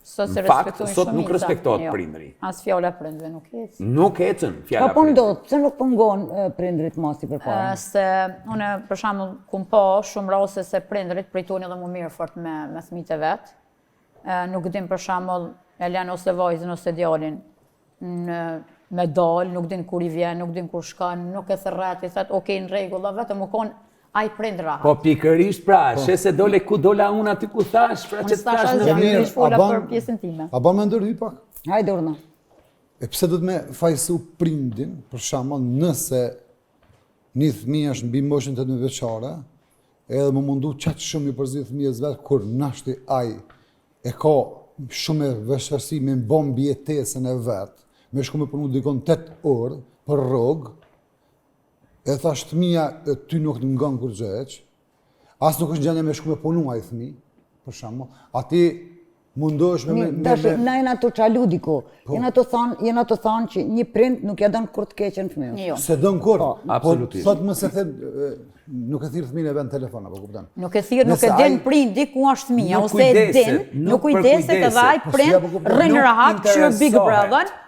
Në fakt, sot nuk respektohet prindri. As fjala e prindve nuk ecën. Nuk ecën fjala e Po prindrit. ndodh, pse nuk pëngon prindrit masi përpara? Se unë për shembull kum pa shumë raste se prindrit pritoni edhe më mirë fort me fëmijët e vet. Nuk din për shembull e lën ose vajzën ose djalin me dal, nuk din kur i vjen, nuk din kur shkon, nuk e thërret, i thot okay në rregull, vetëm u kon ai prind rahat. Po pikërisht pra, se dole ku dola unë aty ku thash, pra që thash në mirë, fola për pjesën time. A ban me ndërhy pak? Hajde urna. E pse do të me fajsu prindin, për shembull, nëse një fëmijë është mbi moshën 18 vjeçare, edhe më mundu qatë shumë i përzit fëmijës vetë, kur nashti ai e ka shumë vështirësi me bën mbijetesën e vet, me shku me punu dikon 8 orë për rrogë, e thash fëmija, ty nuk të ngan kur gjeq, as nuk është gjendje me shku me punu ai fëmijë, për shembull, ati mundohesh Na jena të qalu diku, jena të thonë që një prind nuk ja dën kur të keqen fëmijën. Se dën kur, absolutisht. Thot më se nuk e thirr fëmijën e ven telefon, apo kupton? Nuk e thirr, nuk e din prindi ku është fëmia, ose e din, nuk kujdeset edhe ai prind rrin rahat, kështu Big Brother,